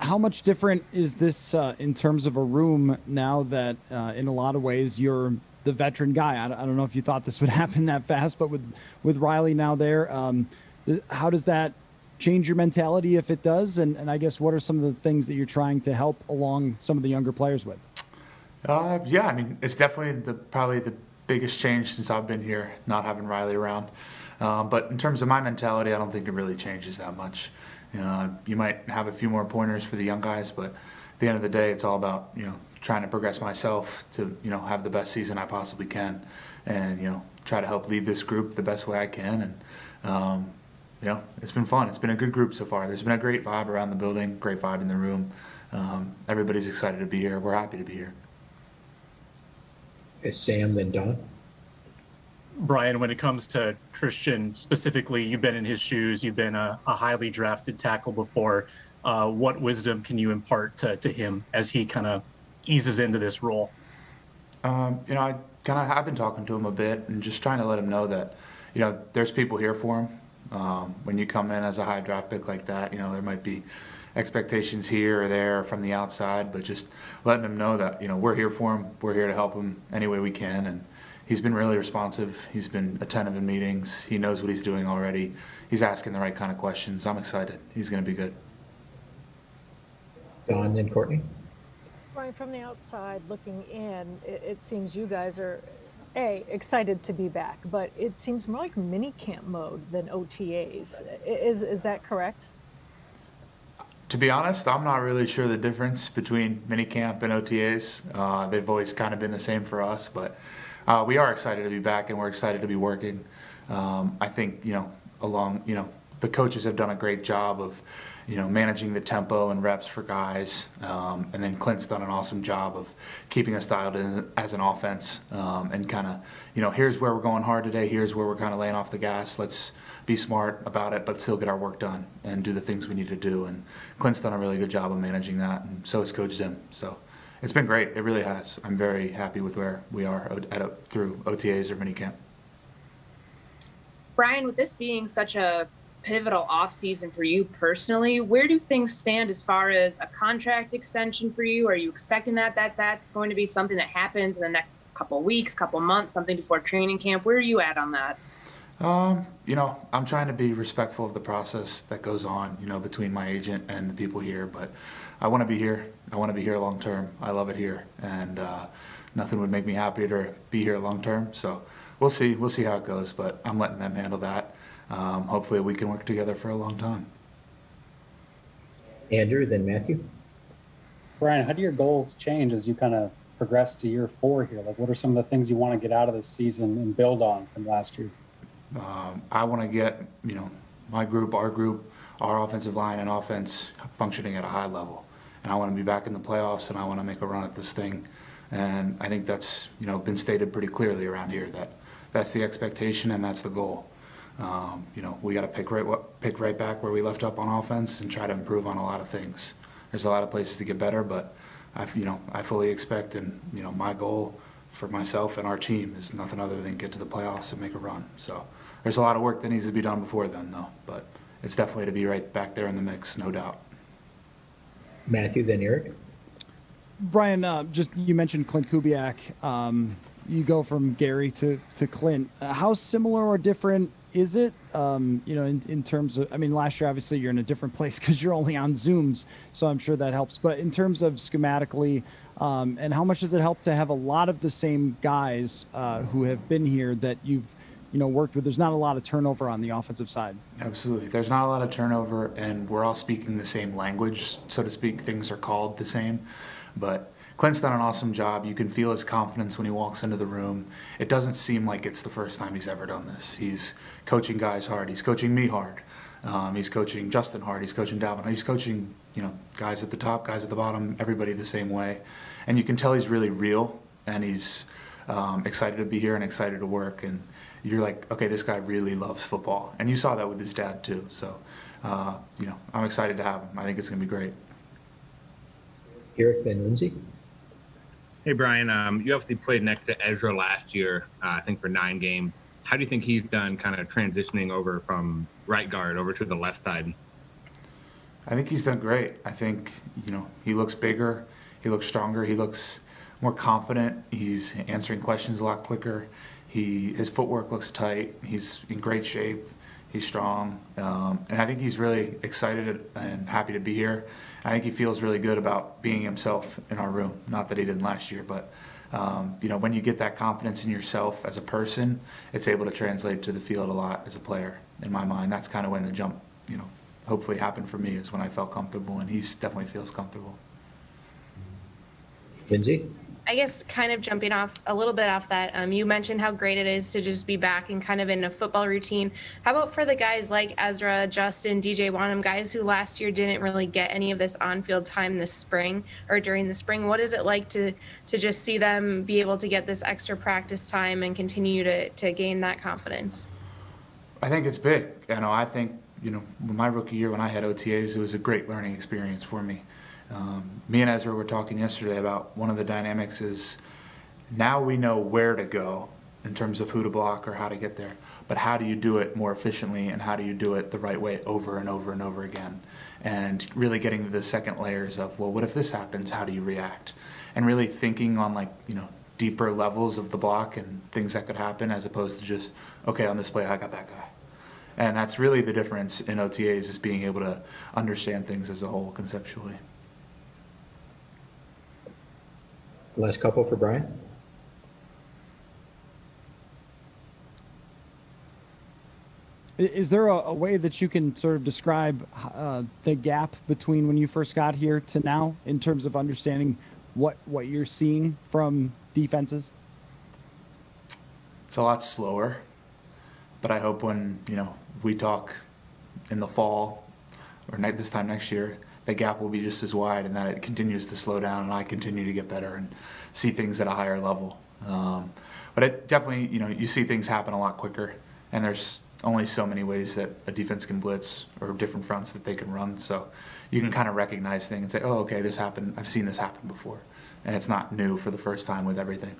How much different is this in terms of a room now that in a lot of ways you're the veteran guy? I don't know if you thought this would happen that fast, but with Riley now there, how does that change your mentality if it does? And I guess what are some of the things that you're trying to help along some of the younger players with? Yeah, I mean, it's definitely probably the biggest change since I've been here, not having Riley around. But in terms of my mentality, I don't think it really changes that much. You might have a few more pointers for the young guys, but at the end of the day, it's all about trying to progress myself to have the best season I possibly can, and try to help lead this group the best way I can. And it's been fun. It's been a good group so far. There's been a great vibe around the building, great vibe in the room. Everybody's excited to be here. We're happy to be here. Okay, Sam, then Don. Brian, when it comes to Christian specifically, you've been in his shoes. You've been a highly drafted tackle before. What wisdom can you impart to him as he kind of eases into this role? I've been talking to him a bit and just trying to let him know that, there's people here for him. When you come in as a high draft pick like that, there might be expectations here or there from the outside, but just letting him know that, we're here for him. We're here to help him any way we can. And he's been really responsive. He's been attentive in meetings. He knows what he's doing already. He's asking the right kind of questions. I'm excited. He's going to be good. Don, then Courtney. Brian, from the outside looking in, it seems you guys are excited to be back, but it seems more like mini camp mode than OTAs. Is that correct? To be honest, I'm not really sure the difference between minicamp and OTAs. They've always kind of been the same for us, but we are excited to be back and we're excited to be working. I think, the coaches have done a great job of, managing the tempo and reps for guys. And then Clint's done an awesome job of keeping us dialed in as an offense, and kind of, here's where we're going hard today. Here's where we're kind of laying off the gas. Let's be smart about it, but still get our work done and do the things we need to do. And Clint's done a really good job of managing that, and so has Coach Zim. So it's been great. It really has. I'm very happy with where we are through OTAs or minicamp. Brian, with this being such a pivotal offseason for you personally, where do things stand as far as a contract extension for you? Are you expecting that's going to be something that happens in the next couple weeks, couple months, something before training camp? Where are you at on that? I'm trying to be respectful of the process that goes on, between my agent and the people here, but I want to be here. I want to be here long term. I love it here, and nothing would make me happier to be here long term. So we'll see how it goes, but I'm letting them handle that. Hopefully we can work together for a long time. Andrew, then Matthew. Brian, how do your goals change as you kind of progress to year 4 here? Like, what are some of the things you want to get out of this season and build on from last year? I want to get, my group, our offensive line and offense functioning at a high level. And I want to be back in the playoffs, and I want to make a run at this thing. And I think that's, been stated pretty clearly around here that that's the expectation and that's the goal. We got to pick right back where we left up on offense and try to improve on a lot of things. There's a lot of places to get better, but I fully expect, and my goal for myself and our team is nothing other than get to the playoffs and make a run. So there's a lot of work that needs to be done before then, though. But it's definitely to be right back there in the mix, no doubt. Matthew, then Eric. Brian, you mentioned Clint Kubiak. You go from Gary to Clint. How similar or different is it? In terms of, last year obviously you're in a different place because you're only on Zooms, so I'm sure that helps. But in terms of schematically, and how much does it help to have a lot of the same guys who have been here that you've worked with? There's not a lot of turnover on the offensive side. Absolutely. There's not a lot of turnover, and we're all speaking the same language, so to speak. Things are called the same. But Clint's done an awesome job. You can feel his confidence when he walks into the room. It doesn't seem like it's the first time he's ever done this. He's coaching guys hard. He's coaching me hard. He's coaching Justin hard. He's coaching Dalvin. He's coaching, guys at the top, guys at the bottom, everybody the same way. And you can tell he's really real, and he's excited to be here and excited to work. And you're like, okay, this guy really loves football. And you saw that with his dad too. So, I'm excited to have him. I think it's going to be great. Eric, then Lindsay. Hey, Brian, you obviously played next to Ezra last year, I think for 9 games. How do you think he's done kind of transitioning over from right guard over to the left side? I think he's done great. I think, he looks bigger, he looks stronger, he looks more confident, he's answering questions a lot quicker. His footwork looks tight, he's in great shape, he's strong, and I think he's really excited and happy to be here. I think he feels really good about being himself in our room. Not that he didn't last year, but when you get that confidence in yourself as a person, it's able to translate to the field a lot as a player. In my mind, that's kind of when the jump, hopefully happened for me, is when I felt comfortable, and he definitely feels comfortable. Lindsay? I guess kind of jumping off a little bit off that, you mentioned how great it is to just be back and kind of in a football routine. How about for the guys like Ezra, Justin, DJ Wanham, guys who last year didn't really get any of this on-field time this spring or during the spring? What is it like to just see them be able to get this extra practice time and continue to gain that confidence? I think it's big. I think, my rookie year when I had OTAs, it was a great learning experience for me. Me and Ezra were talking yesterday about one of the dynamics is now we know where to go in terms of who to block or how to get there, but how do you do it more efficiently and how do you do it the right way over and over and over again? And really getting to the second layers of, well, what if this happens? How do you react? And really thinking on deeper levels of the block and things that could happen as opposed to just, okay, on this play, I got that guy. And that's really the difference in OTAs, is being able to understand things as a whole conceptually. Last couple for Brian. Is there a way that you can sort of describe the gap between when you first got here to now in terms of understanding what you're seeing from defenses? It's a lot slower, but I hope when, we talk in the fall or this time next year, the gap will be just as wide, and that it continues to slow down and I continue to get better and see things at a higher level. But it definitely, you see things happen a lot quicker, and there's only so many ways that a defense can blitz or different fronts that they can run. So you can kind of recognize things and say, oh, okay, this happened. I've seen this happen before. And it's not new for the first time with everything.